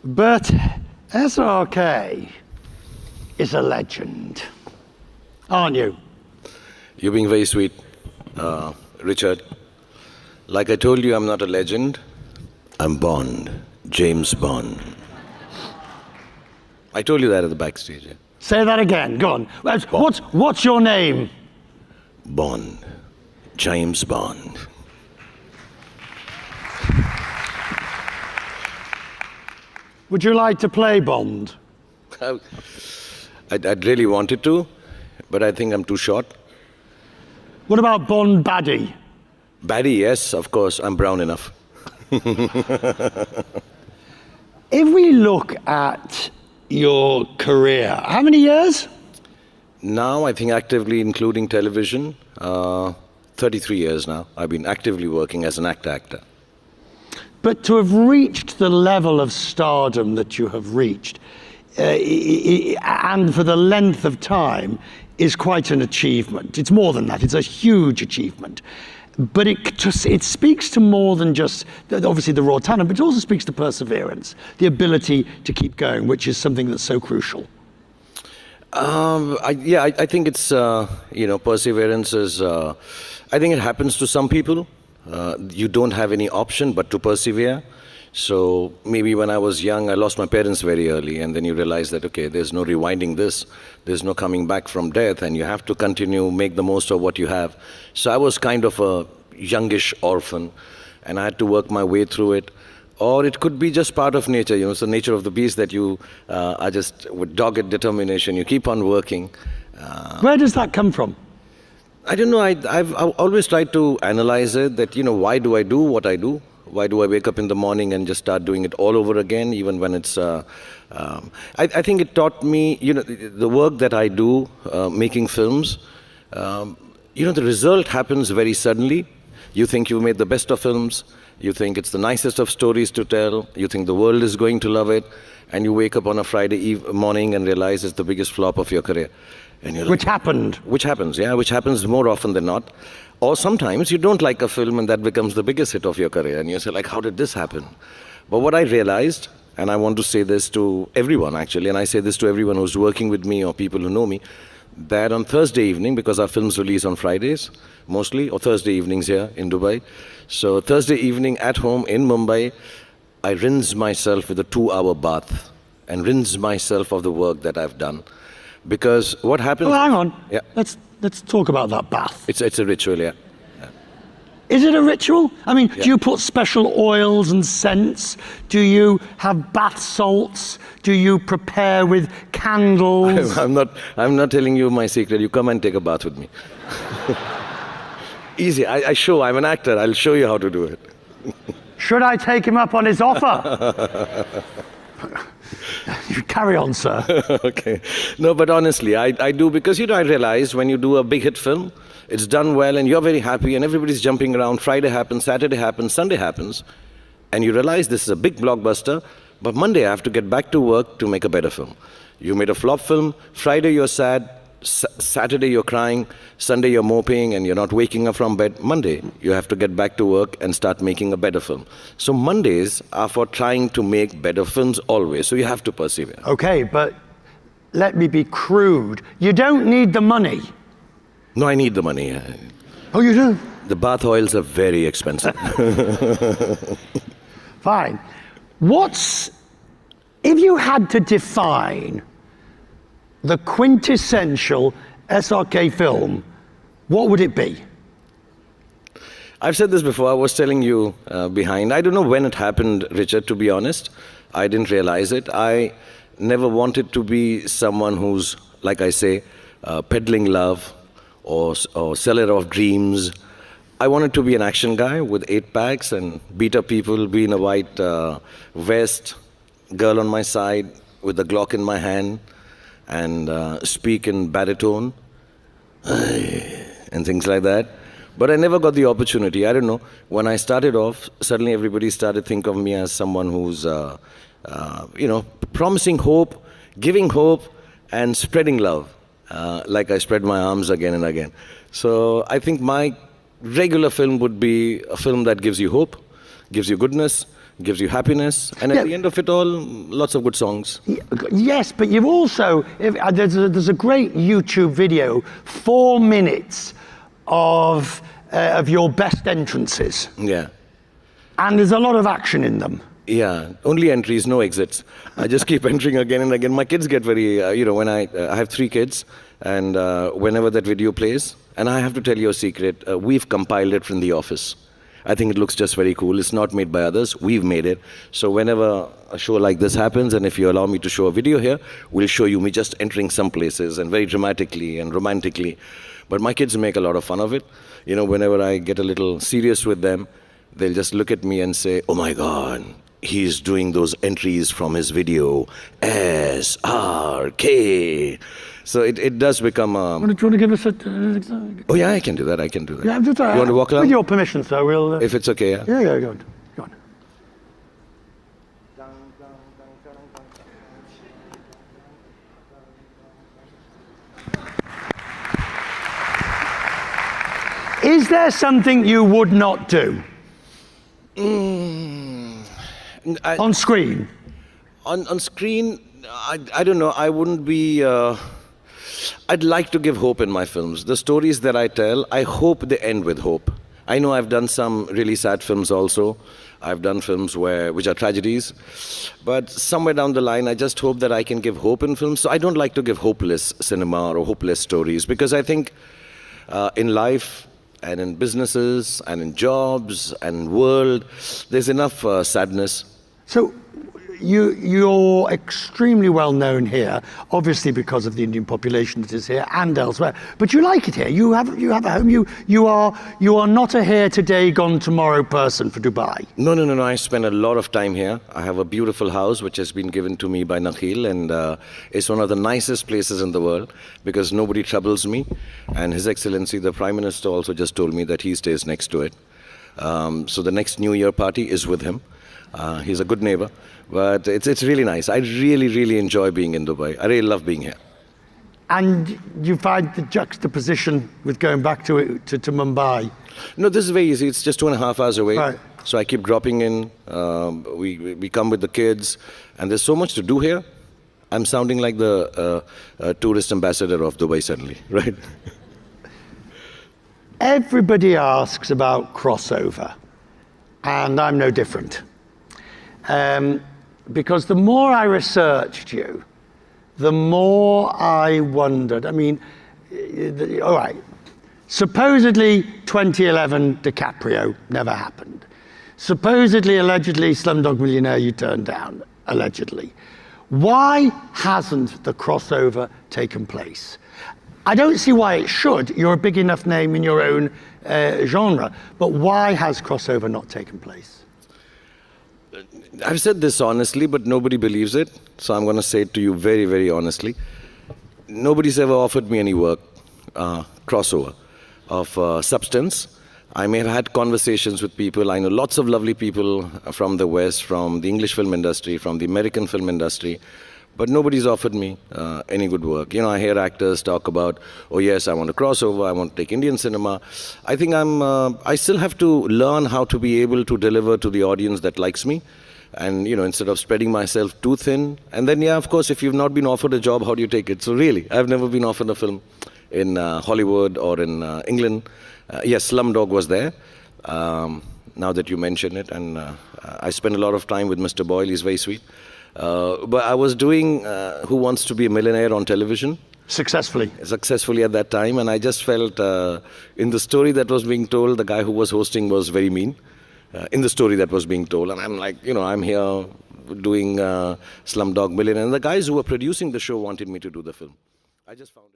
But SRK is a legend, aren't you? You're being very sweet, Richard. Like I told you, I'm not a legend. I'm Bond, James Bond. I told you that at the backstage. Yeah? Say that again, go on. What's your name? Bond, James Bond. Would you like to play Bond? I'd really wanted to, but I think I'm too short. What about Bond Baddie? Baddie, yes, of course, I'm brown enough. If we look at your career, how many years? Now, I think actively including television, 33 years now. I've been actively working as an actor. But to have reached the level of stardom that you have reached, and for the length of time, is quite an achievement. It's more than that, it's a huge achievement. But it speaks to more than just, obviously, the raw talent, but it also speaks to perseverance, the ability to keep going, which is something that's so crucial. I think it's, perseverance is, I think it happens to some people. You don't have any option but to persevere. So maybe when I was young, I lost my parents very early, and then you realize that, okay, there's no rewinding this, there's no coming back from death, and you have to continue, make the most of what you have. So I was kind of a youngish orphan, and I had to work my way through it. Or it could be just part of nature, it's the nature of the beast that you are just with dogged determination, you keep on working. Where does that come from? I don't know, I've always tried to analyze it, that, why do I do what I do? Why do I wake up in the morning and just start doing it all over again, even when it's... I think it taught me, the work that I do, making films, the result happens very suddenly. You think you made the best of films, you think it's the nicest of stories to tell, you think the world is going to love it, and you wake up on a Friday morning and realize it's the biggest flop of your career. And you're which happened? Which happens more often than not. Or sometimes you don't like a film and that becomes the biggest hit of your career, and you say, like, how did this happen? But what I realized, and I want to say this to everyone actually, and I say this to everyone who's working with me or people who know me, that on Thursday evening, because our films release on Fridays mostly, or Thursday evenings here in Dubai, so Thursday evening at home in Mumbai, I rinse myself with a 2-hour bath and rinse myself of the work that I've done. Because what happens... Well, hang on. Yeah. Let's talk about that bath. It's a ritual, yeah. Is it a ritual? I mean, do you put special oils and scents? Do you have bath salts? Do you prepare with candles? I'm not telling you my secret. You come and take a bath with me. Easy. I'm an actor. I'll show you how to do it. Should I take him up on his offer? You carry on, sir. Okay. No, but honestly, I do, because, I realize when you do a big hit film, it's done well and you're very happy and everybody's jumping around. Friday happens, Saturday happens, Sunday happens, and you realize this is a big blockbuster, but Monday I have to get back to work to make a better film. You made a flop film, Friday you're sad, Saturday you're crying, Sunday you're moping and you're not waking up from bed. Monday, you have to get back to work and start making a better film. So Mondays are for trying to make better films always, so you have to persevere. Okay, but let me be crude. You don't need the money. No, I need the money. Oh, you do? The bath oils are very expensive. Fine. If you had to define the quintessential SRK film, what would it be? I've said this before. I was telling you behind. I don't know when it happened, Richard, to be honest. I didn't realize it. I never wanted to be someone who's, like I say, peddling love or seller of dreams. I wanted to be an action guy with 8-packs and beat up people, be in a white vest, girl on my side with a Glock in my hand, and speak in baritone and things like that. But I never got the opportunity. I don't know. When I started off, suddenly everybody started to think of me as someone who's, promising hope, giving hope, and spreading love, like I spread my arms again and again. So I think my regular film would be a film that gives you hope, gives you goodness, gives you happiness, and at the end of it all, lots of good songs. Yes, but you've also, there's a great YouTube video, 4 minutes of your best entrances. Yeah. And there's a lot of action in them. Yeah, only entries, no exits. I just keep entering again and again. My kids get very, when I have 3 kids, and whenever that video plays, and I have to tell you a secret, we've compiled it from the office. I think it looks just very cool. It's not made by others, we've made it. So whenever a show like this happens, and if you allow me to show a video here, we'll show you me just entering some places, and very dramatically and romantically. But my kids make a lot of fun of it. Whenever I get a little serious with them, they'll just look at me and say, oh my God, he's doing those entries from his video, S-R-K. So it does become a... Do you want to give us an example? Oh yeah, I can do that. Yeah, I'm just, you want to walk along? With your permission, sir, we'll... If it's okay, yeah? Yeah, go on. Is there something you would not do? On screen? On screen, I don't know. I wouldn't be... I'd like to give hope in my films. The stories that I tell, I hope they end with hope. I know I've done some really sad films also. I've done films which are tragedies. But somewhere down the line, I just hope that I can give hope in films. So I don't like to give hopeless cinema or hopeless stories, because I think in life and in businesses and in jobs and world, there's enough sadness. So you're extremely well known here, obviously because of the Indian population that is here and elsewhere. But you like it here. You have a home. You are not a here today, gone tomorrow person for Dubai. No. I spend a lot of time here. I have a beautiful house which has been given to me by Nakhil, and it's one of the nicest places in the world because nobody troubles me. And His Excellency the Prime Minister also just told me that he stays next to it. So the next New Year party is with him. He's a good neighbor, but it's really nice. I really enjoy being in Dubai. I really love being here. And you find the juxtaposition with going back to Mumbai? No, this is very easy. It's just 2.5 hours away. Right. So I keep dropping in. We come with the kids, and there's so much to do here. I'm sounding like the tourist ambassador of Dubai suddenly, right? Everybody asks about crossover, and I'm no different. Because the more I researched you, the more I wondered. I mean, all right, supposedly 2011 DiCaprio never happened. Supposedly, allegedly, Slumdog Millionaire you turned down, allegedly. Why hasn't the crossover taken place? I don't see why it should. You're a big enough name in your own genre, but why has crossover not taken place? I've said this honestly, but nobody believes it. So I'm going to say it to you very honestly. Nobody's ever offered me any work, crossover, of substance. I may have had conversations with people. I know lots of lovely people from the West, from the English film industry, from the American film industry. But nobody's offered me any good work. I hear actors talk about, oh yes, I want to crossover, I want to take Indian cinema. I think I still have to learn how to be able to deliver to the audience that likes me. And, instead of spreading myself too thin. And then, yeah, of course, if you've not been offered a job, how do you take it? So really, I've never been offered a film in Hollywood or in England. Yes, Slumdog was there, now that you mention it. And I spent a lot of time with Mr. Boyle, he's very sweet. But I was doing Who Wants to Be a Millionaire on television. Successfully at that time, and I just felt in the story that was being told, the guy who was hosting was very mean in the story that was being told, and I'm like, I'm here doing Slumdog Millionaire, and the guys who were producing the show wanted me to do the film. I just found it.